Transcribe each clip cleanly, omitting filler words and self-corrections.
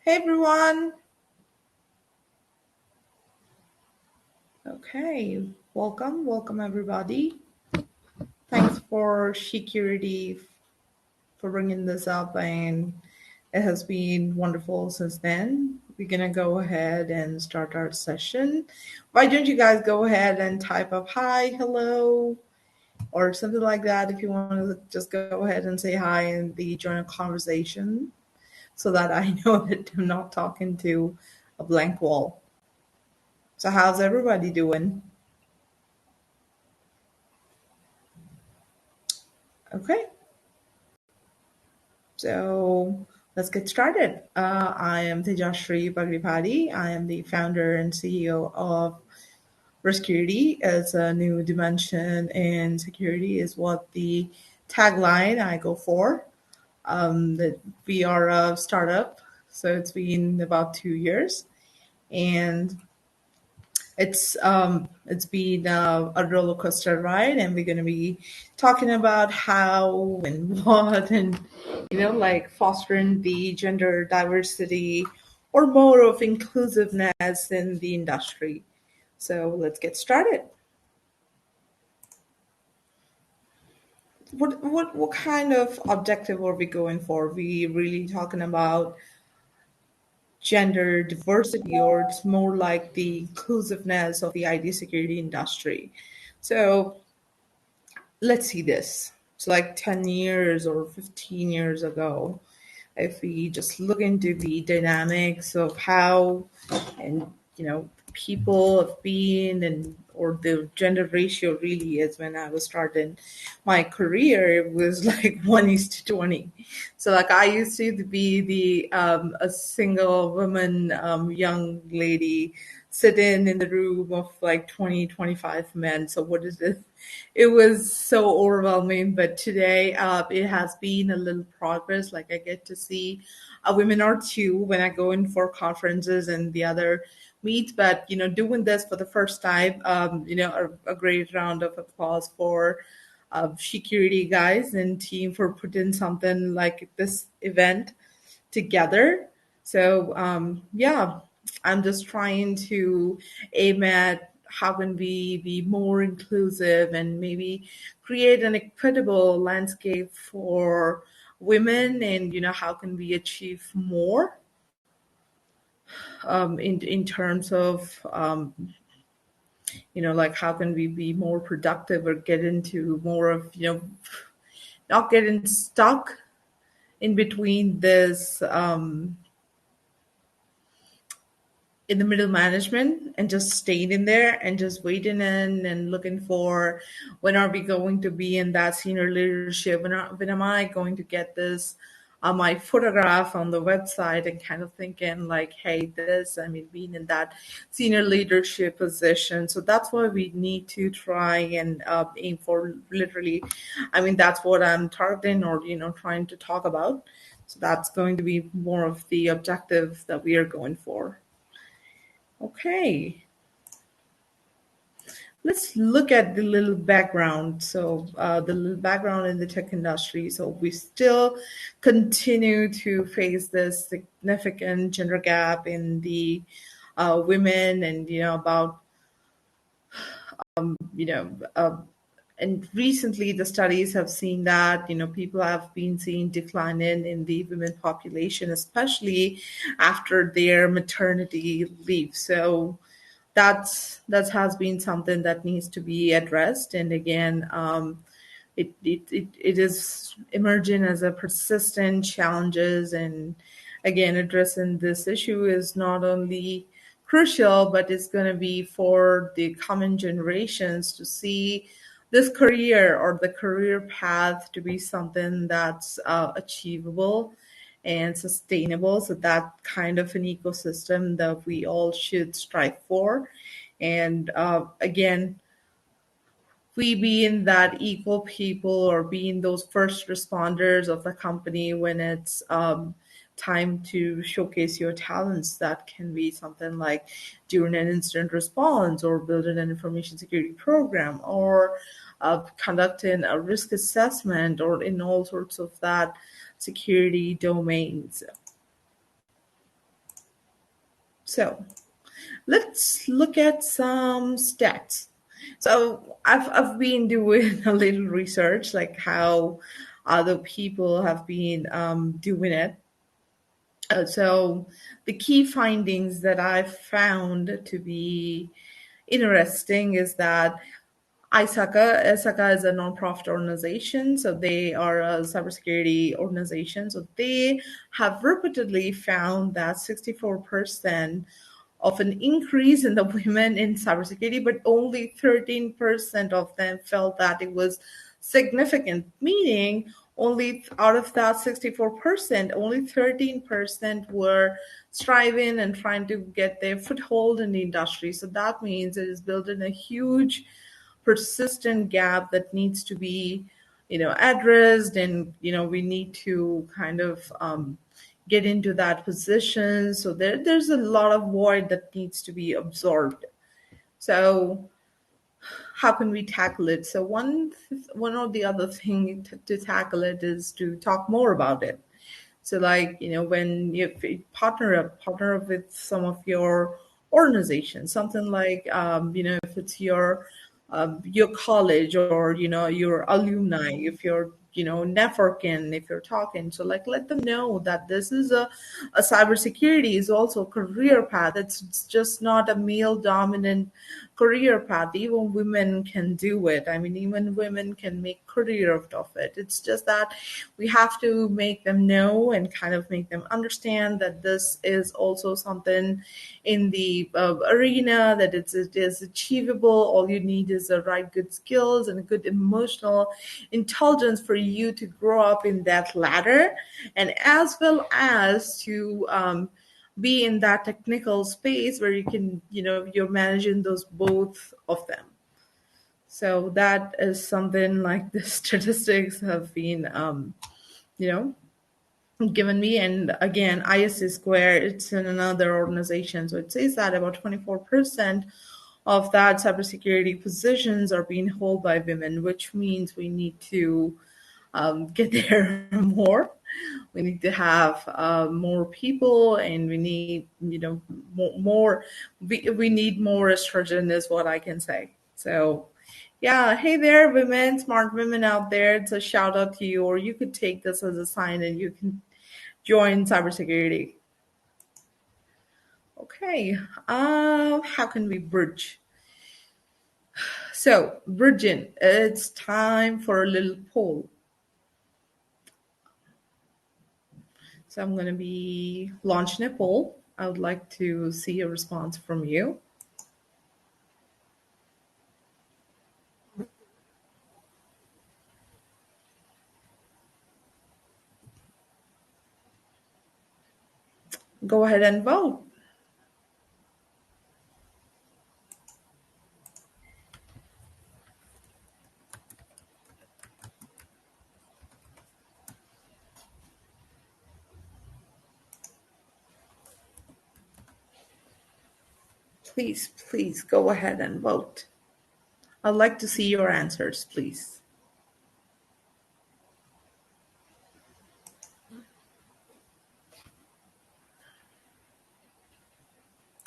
Hey everyone. Okay, welcome everybody. Thanks for security for bringing this up, and it has been wonderful since then. We're gonna go ahead and start our session. Why don't you guys go ahead and type up hi, hello, or something like that if you want to just go ahead and say hi and the join a conversation so that I know that I'm not talking to a blank wall. So how's everybody doing? Okay, so let's get started. I am Tejasree Pagidipati. I am the founder and CEO of Security as a new dimension, and security is what the tagline I go for. That we are a startup, so it's been about 2 years, and it's been a roller coaster ride, and we're going to be talking about how and what, and like fostering the gender diversity or more of inclusiveness in the industry. So let's get started. What kind of objective are we going for? We really talking about gender diversity, or it's more like the inclusiveness of the IT security industry? So let's see this. So like 10 years or 15 years ago, if we just look into the dynamics of how and people have been, and or the gender ratio really is, when I was starting my career, it was like 1:20. So like I used to be the a single woman, young lady sitting in the room of like 20, 25 men. So what is it? It was so overwhelming, but today it has been a little progress. Like I get to see a women or two when I go in for conferences and the other meets. But doing this for the first time, a great round of applause for security guys and team for putting something like this event together. So yeah, I'm just trying to aim at how can we be more inclusive and maybe create an equitable landscape for women, and how can we achieve more in terms of like how can we be more productive or get into more of not getting stuck in between this in the middle management, and just staying in there and just waiting in and looking for when are we going to be in that senior leadership, when am I going to get this my photograph on the website, and kind of thinking like, hey, this, I mean, being in that senior leadership position. So that's why we need to try and aim for, literally, I mean, that's what I'm targeting, or trying to talk about. So that's going to be more of the objective that we are going for. Okay, let's look at the little background. So, the little background in the tech industry. So, we still continue to face this significant gender gap in the women, and about you know. And recently, the studies have seen that people have been seeing decline in the women population, especially after their maternity leave. So, that has been something that needs to be addressed. And again, it is emerging as a persistent challenges. And again, addressing this issue is not only crucial, but it's going to be for the coming generations to see this career or the career path to be something that's achievable and sustainable. So that kind of an ecosystem that we all should strive for. And again, we being that equal people, or being those first responders of the company when it's time to showcase your talents. That can be something like during an incident response, or building an information security program, or conducting a risk assessment, or in all sorts of that security domains. So let's look at some stats. So I've been doing a little research, like how other people have been doing it. So the key findings that I've found to be interesting is that ISACA is a nonprofit organization, so they are a cybersecurity organization. So they have repeatedly found that 64% of an increase in the women in cybersecurity, but only 13% of them felt that it was significant, meaning only out of that 64%, only 13% were striving and trying to get their foothold in the industry. So that means it is building a huge persistent gap that needs to be addressed, and we need to kind of get into that position. So there's a lot of void that needs to be absorbed. So how can we tackle it? So one or the other thing to tackle it is to talk more about it. So, like, when you partner up with some of your organizations, something like, if it's your college, or your alumni, if you're networking, if you're talking, so like let them know that this is a cybersecurity is also a career path. It's just not a male dominant career path. Even women can do it. I mean, even women can make career out of it. It's just that we have to make them know and kind of make them understand that this is also something in the arena, that it is achievable. All you need is the right good skills and good emotional intelligence for you to grow up in that ladder, and as well as to be in that technical space where you can, you're managing those both of them. So that is something like the statistics have been, you know, given me. And again, ISC Square, it's in another organization. So it says that about 24% of that cybersecurity positions are being held by women, which means we need to get there more. We need to have more people, and we need, we need more estrogen, is what I can say. So, yeah, hey there, women, smart women out there. It's a shout out to you, or you could take this as a sign and you can join cybersecurity. Okay, how can we bridge? So, bridging, it's time for a little poll. So I'm going to be launching a poll. I would like to see a response from you. Go ahead and vote. Please, please go ahead and vote. I'd like to see your answers, please.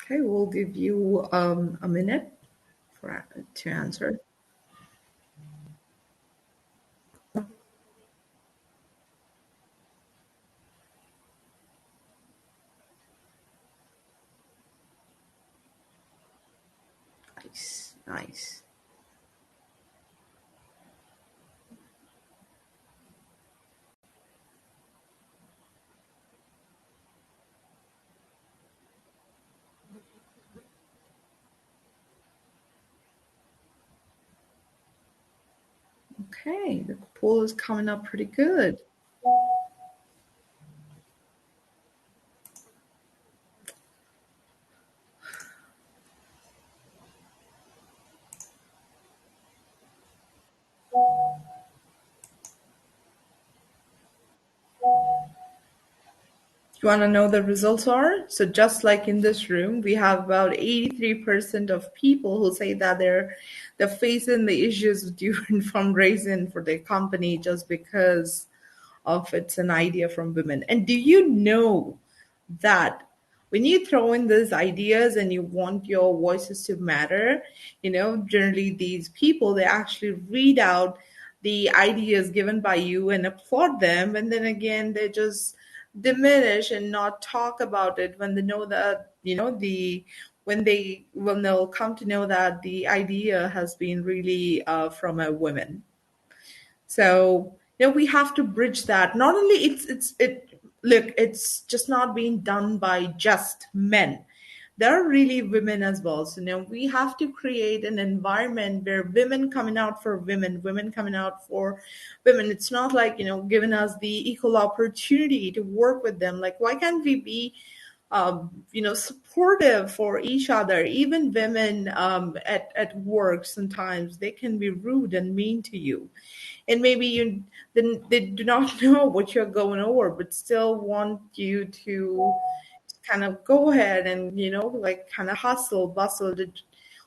Okay, we'll give you a minute to answer. Nice, nice. Okay, the poll is coming up pretty good. You want to know the results are? So just like in this room, we have about 83% of people who say that they're facing the issues during fundraising for their company just because of it's an idea from women. And do you know that when you throw in these ideas and you want your voices to matter, generally these people, they actually read out the ideas given by you and applaud them, and then again they just diminish and not talk about it when they know that the when they'll come to know that the idea has been really from a woman. So we have to bridge that. Not only it look, it's just not being done by just men. There are really women as well. So we have to create an environment where women coming out for women, women coming out for women. It's not like giving us the equal opportunity to work with them. Like, why can't we be supportive for each other? Even women at work, sometimes they can be rude and mean to you, and maybe you then they do not know what you're going over, but still want you to kind of go ahead and like kind of hustle bustle.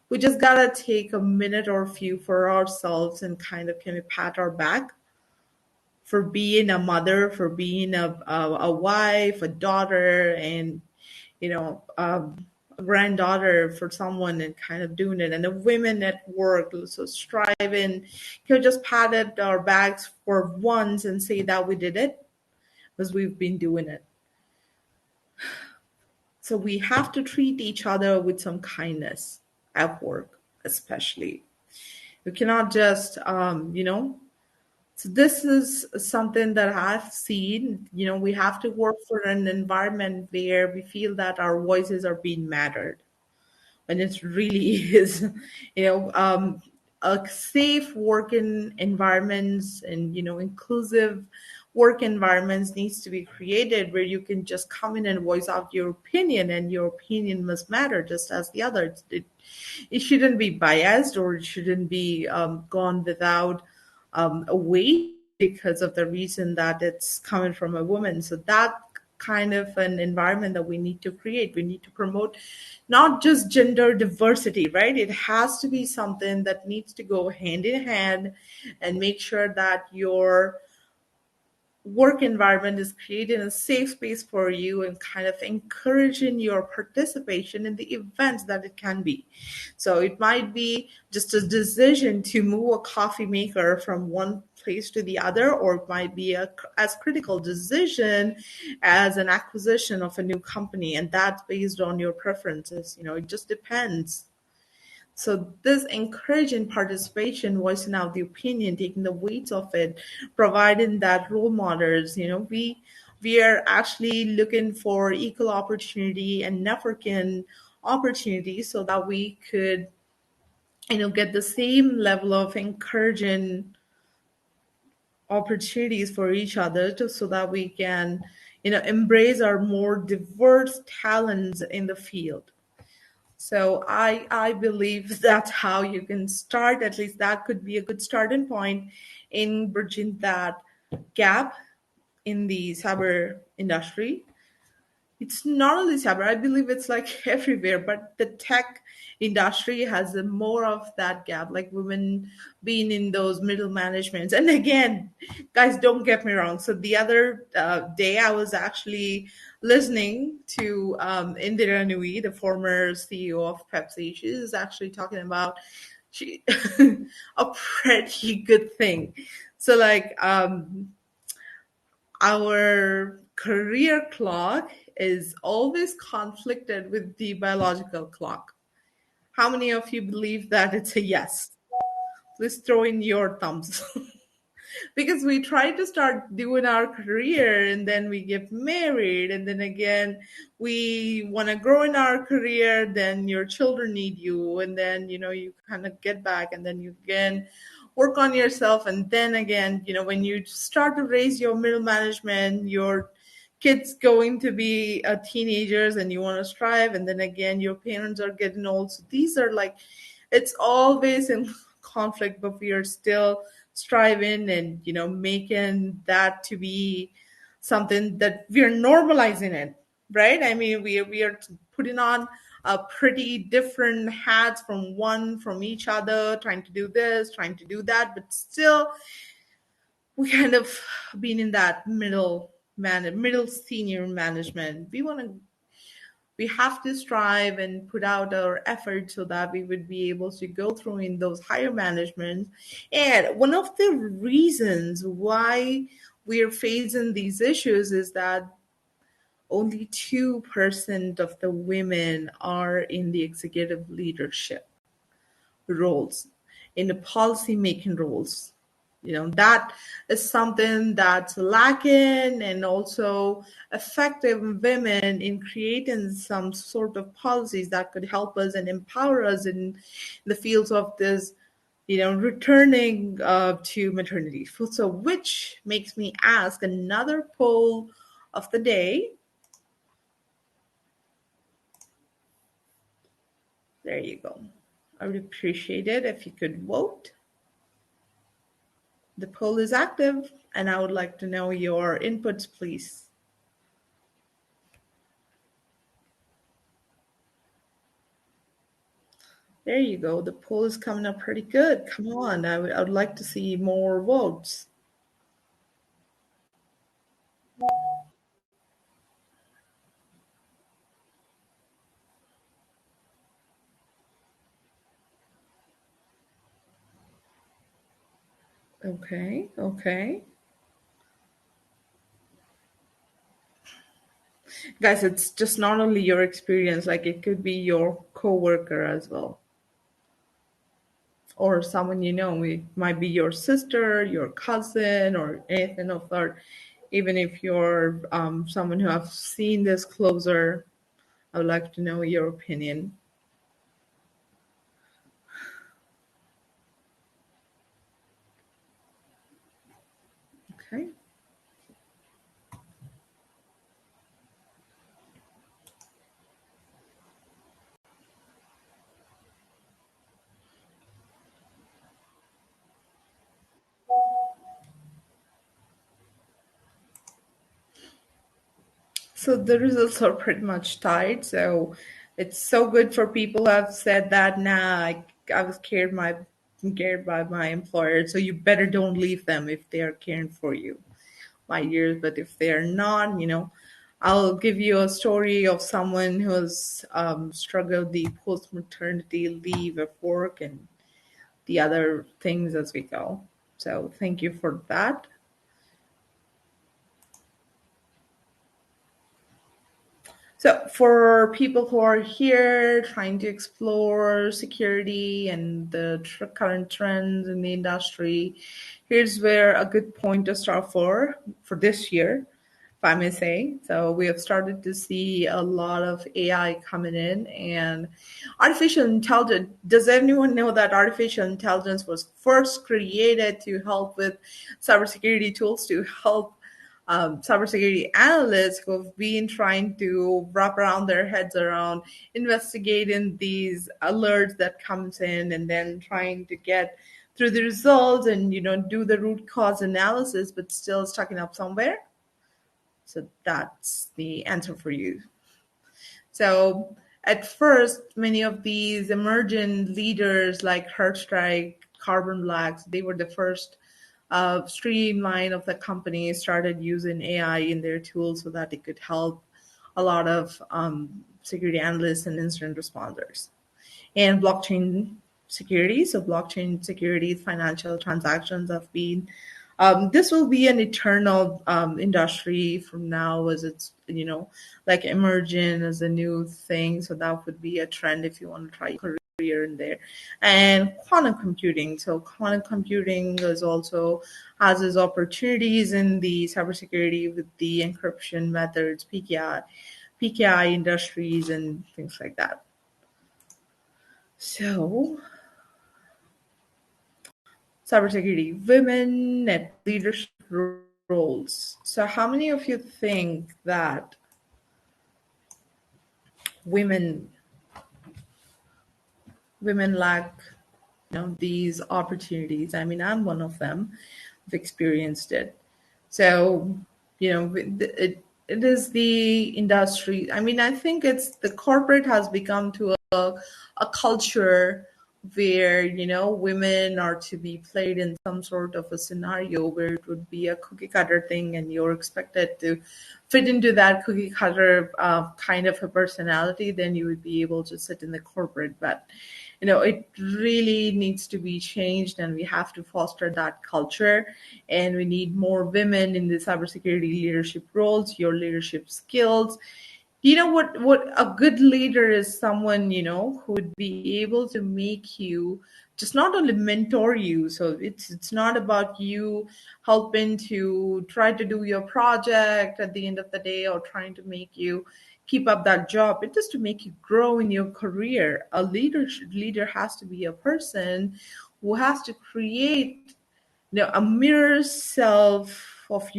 We just gotta take a minute or a few for ourselves and kind of pat our back for being a mother, for being a wife, a daughter, and a granddaughter for someone, and kind of doing it. And the women at work, so striving, just pat at our backs for once and say that we did it because we've been doing it. So we have to treat each other with some kindness at work, especially. We cannot just, so this is something that I've seen. We have to work for an environment where we feel that our voices are being mattered, when it really is. A safe working environments and inclusive work environments needs to be created where you can just come in and voice out your opinion, and your opinion must matter just as the others. It shouldn't be biased, or it shouldn't be gone without a weight because of the reason that it's coming from a woman. So that kind of an environment that we need to create. We need to promote not just gender diversity, right? It has to be something that needs to go hand in hand and make sure that your work environment is creating a safe space for you and kind of encouraging your participation in the events that it can be. So it might be just a decision to move a coffee maker from one place to the other, or it might be a as critical decision as an acquisition of a new company, and that's based on your preferences. It just depends. So this encouraging participation, voicing out the opinion, taking the weight of it, providing that role models, we are actually looking for equal opportunity and networking opportunities so that we could, get the same level of encouraging opportunities for each other, so that we can, embrace our more diverse talents in the field. So I believe that's how you can start. At least that could be a good starting point in bridging that gap in the cyber industry. It's not only cyber, I believe it's like everywhere, but the tech industry has a more of that gap, like women being in those middle managements. And again, guys, don't get me wrong. So the other day, I was actually listening to Indira Nui, the former CEO of Pepsi. She is actually talking about she a pretty good thing. So like our career clock is always conflicted with the biological clock. How many of you believe that it's a yes? Please throw in your thumbs. Because we try to start doing our career and then we get married, and then again we want to grow in our career, then your children need you, and then you kind of get back, and then you again work on yourself, and then again when you start to raise your middle management, your kids going to be teenagers and you want to strive, and then again your parents are getting old. So these are like, it's always in conflict, but we are still striving and making that to be something that we are normalizing it, right? I mean, we are putting on a pretty different hats from each other, trying to do this, trying to do that, but still we kind of been in that middle senior management. We want to we have to strive and put out our effort so that we would be able to go through in those higher management. And one of the reasons why we're facing these issues is that only 2% of the women are in the executive leadership roles, in the policy making roles. That is something that's lacking, and also effective women in creating some sort of policies that could help us and empower us in the fields of this, returning to maternity. So, which makes me ask another poll of the day. There you go. I would appreciate it if you could vote. The poll is active, and I would like to know your inputs, please. There you go. The poll is coming up pretty good. Come on. I would like to see more votes. Okay, okay. Guys, it's just not only your experience, like it could be your coworker as well. Or someone you know. It might be your sister, your cousin, or anything of that. Even if you're someone who have seen this closer, I would like to know your opinion. Okay. So the results are pretty much tied. So it's so good for people who have said that, nah, I was cared by my employer, so you better don't leave them if they are caring for you, my years. But if they're not, I'll give you a story of someone who's struggled the post maternity leave of work and the other things as we go. So thank you for that. So, for people who are here trying to explore security and the current trends in the industry, here's where a good point to start for this year, if I may say. So, we have started to see a lot of AI coming in, and artificial intelligence. Does anyone know that artificial intelligence was first created to help with cybersecurity tools to help cybersecurity analysts who've been trying to wrap around their heads around investigating these alerts that comes in, and then trying to get through the results and do the root cause analysis, but still stuck up somewhere. So that's the answer for you. So at first, many of these emerging leaders like Heartstrike, Carbon Blacks, they were the first streamline of the company started using AI in their tools so that it could help a lot of security analysts and incident responders. And blockchain security, so blockchain security, financial transactions have been. This will be an eternal industry from now, as it's like emerging as a new thing. So that would be a trend if you want to try your career in there. And quantum computing. So quantum computing is also has its opportunities in the cybersecurity with the encryption methods, PKI industries, and things like that. So, cybersecurity, women at leadership roles. So, how many of you think that women women lack these opportunities? I mean, I'm one of them. I've experienced it. So, it is the industry. I mean, I think it's the corporate has become to a culture where women are to be played in some sort of a scenario where it would be a cookie cutter thing and you're expected to fit into that cookie cutter kind of a personality, then you would be able to sit in the corporate. But it really needs to be changed, and we have to foster that culture, and we need more women in the cybersecurity leadership roles, your leadership skills. What a good leader is, someone who would be able to make you just not only mentor you. So it's not about you helping to try to do your project at the end of the day, or trying to make you keep up that job. It is to make you grow in your career. A leader has to be a person who has to create a mirror self of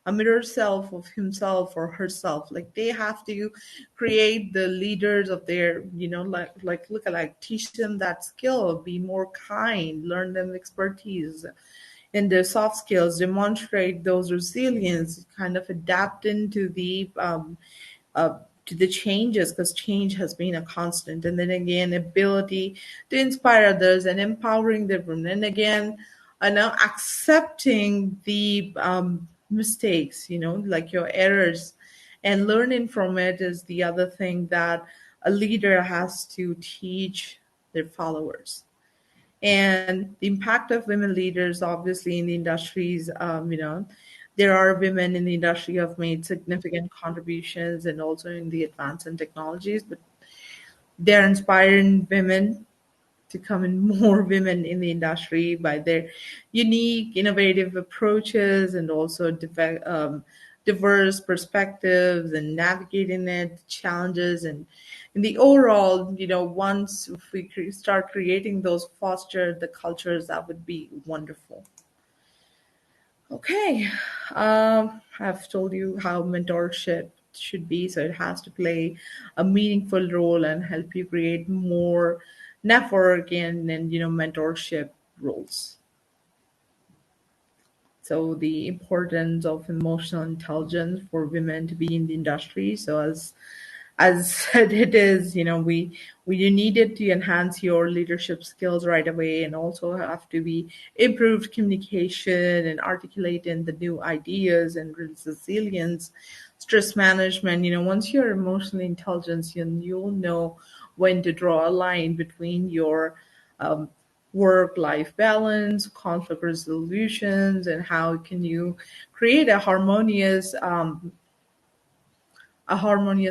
a mirror self of himself or herself. Like, they have to create the leaders of their, look at, like, teach them that skill, be more kind, learn them expertise in their soft skills, demonstrate those resilience, kind of adapt into uh, the changes, because change has been a constant. And then again, ability to inspire others and empowering them. And then again, now accepting the mistakes, like your errors, and learning from it is the other thing that a leader has to teach their followers. And the impact of women leaders, obviously, in the industries, there are women in the industry who have made significant contributions, and also in the advance in technologies, but they're inspiring women to come in more women in the industry by their unique, innovative approaches, and also diverse perspectives, and navigating it, challenges, and in the overall, once we start creating those, foster the cultures, that would be wonderful. Okay, I've told you how mentorship should be, so it has to play a meaningful role and help you create more network and mentorship roles. So the importance of emotional intelligence for women to be in the industry. So as said, it is, we you need it to enhance your leadership skills right away, and also have to be improved communication and articulating the new ideas, and resilience, stress management. Once you're emotionally intelligent, you'll know when to draw a line between your um, work-life balance, conflict resolutions, and how can you create a harmonious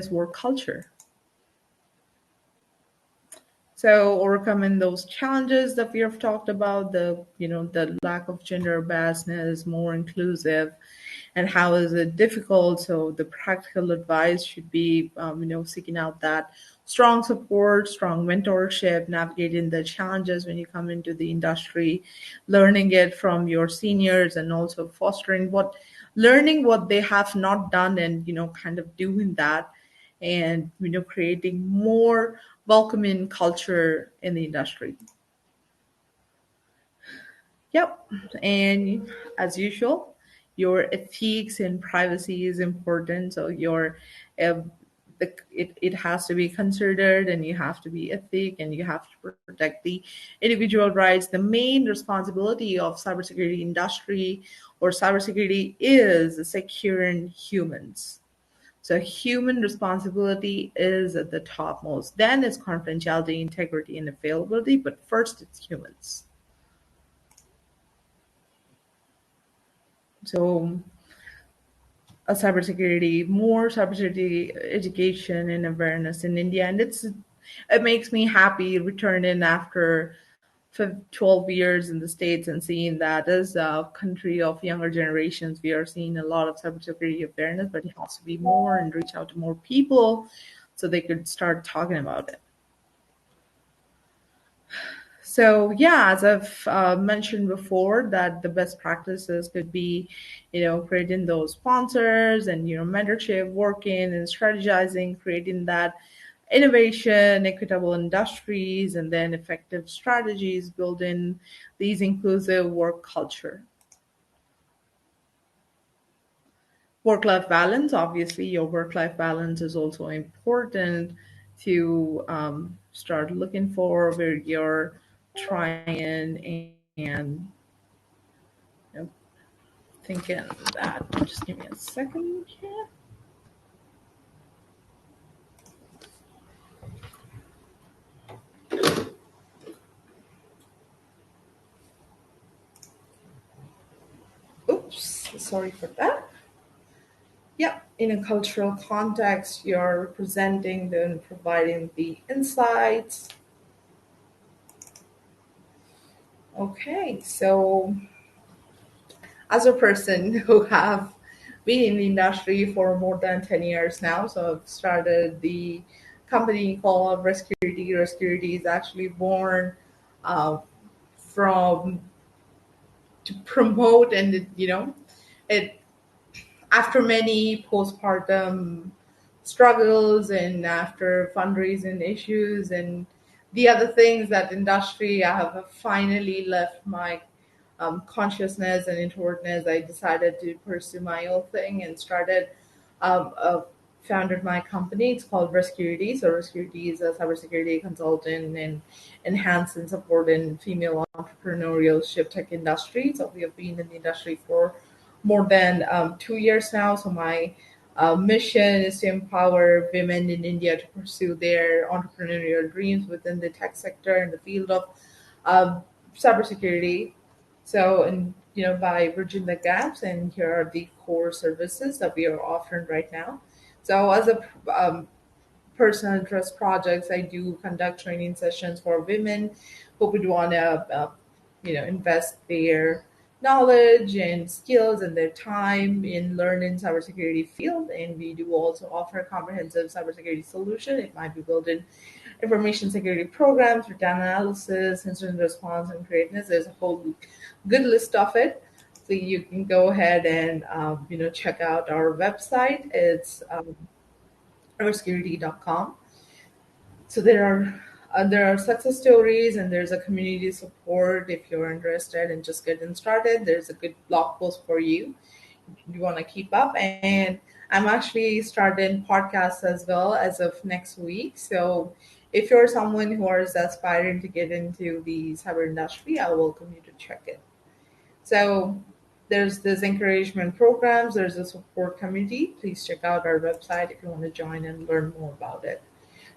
work culture. So overcoming those challenges that we have talked about, the lack of gender biasness, more inclusive, and how is it difficult. So the practical advice should be, seeking out that strong support, strong mentorship, navigating the challenges when you come into the industry, learning it from your seniors, and also learning what they have not done, and kind of doing that, and creating more welcoming culture in the industry. Yep. And as usual, your ethics and privacy is important. So uh, it has to be considered, and you have to be ethic, and you have to protect the individual rights. The main responsibility of cybersecurity industry or cybersecurity is securing humans. So human responsibility is at the topmost. Then it's confidentiality, integrity, and availability. But first, it's humans. So a more cybersecurity education and awareness in India, and it makes me happy returning after 12 years in the States, and seeing that as a country of younger generations, we are seeing a lot of cybersecurity awareness, but it has to be more and reach out to more people so they could start talking about it. So yeah, as I've mentioned before, that the best practices could be, creating those sponsors, and mentorship, working and strategizing, creating that innovation, equitable industries, and then effective strategies, building these inclusive work culture. Work-life balance, obviously, your work-life balance is also important to start looking for, where you're trying and you know, thinking that. Just give me a second here. Oops, sorry for that. Yeah, in a cultural context, you're presenting and providing the insights. Okay, so as a person who have been in the industry for more than 10 years now, so I've started the company called Rescurity. Rescurity is actually born uh, from to promote and it after many postpartum struggles and after fundraising issues and the other things that industry, I have finally left my consciousness and introvertness. I decided to pursue my own thing and started founded my company. It's called Rescurity. So Rescurity is a cybersecurity consultant and enhance and support in female entrepreneurship tech industry. So we have been in the industry for more than 2 years now. So my mission is to empower women in India to pursue their entrepreneurial dreams within the tech sector in the field of um, cybersecurity. So, and by bridging the gaps, and here are the core services that we are offering right now. So, as a personal interest projects, I do conduct training sessions for women who would want to, invest their knowledge and skills and their time in learning cybersecurity field. And we do also offer a comprehensive cybersecurity solution. It might be building information security programs, data analysis, incident response, and creativeness. There's a whole good list of it. So you can go ahead and check out our website. It's cybersecurity.com. So there are success stories and there's a community support if you're interested in just getting started. There's a good blog post for you. You want to keep up, and I'm actually starting podcasts as well as of next week. So if you're someone who is aspiring to get into the cyber industry, I welcome you to check it. So there's this encouragement programs, there's a support community. Please check out our website if you want to join and learn more about it.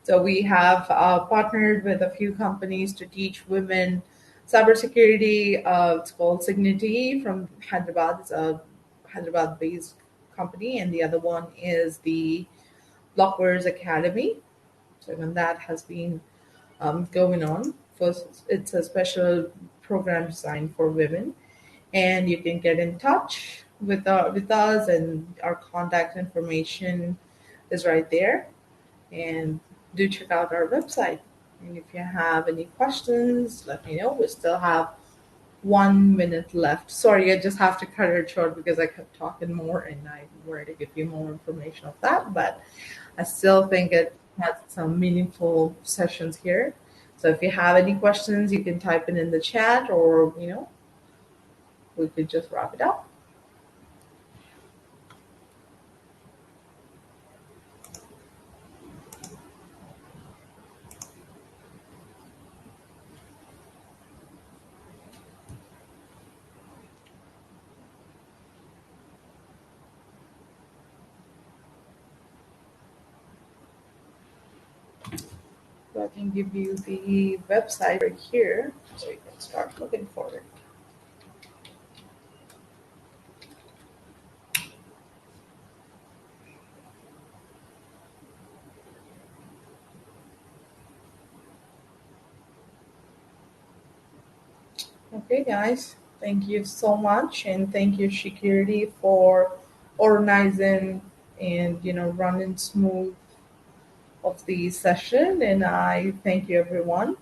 So we have partnered with a few companies to teach women cybersecurity. It's called Signity from Hyderabad. It's a Hyderabad-based company, and the other one is the Blockwares Academy. So when that has been going on, first it's a special program designed for women, and you can get in touch with us, and our contact information is right there. And do check out our website. And if you have any questions, let me know. We still have 1 minute left. Sorry, I just have to cut it short because I kept talking more and I wanted to give you more information of that. But I still think it has some meaningful sessions here. So if you have any questions, you can type it in the chat, or we could just wrap it up. So I can give you the website right here so you can start looking for it. Okay, guys, thank you so much, and thank you, Security, for organizing and running smooth of the session. And I thank you, everyone.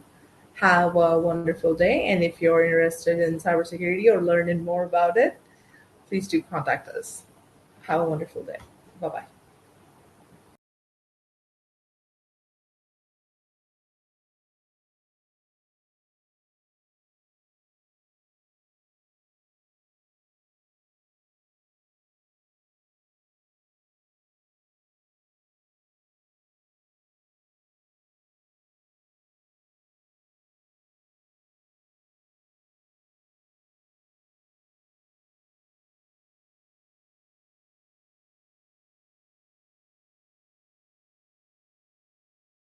Have a wonderful day, and if you're interested in cybersecurity or learning more about it, please do contact us. Have a wonderful day. Bye bye.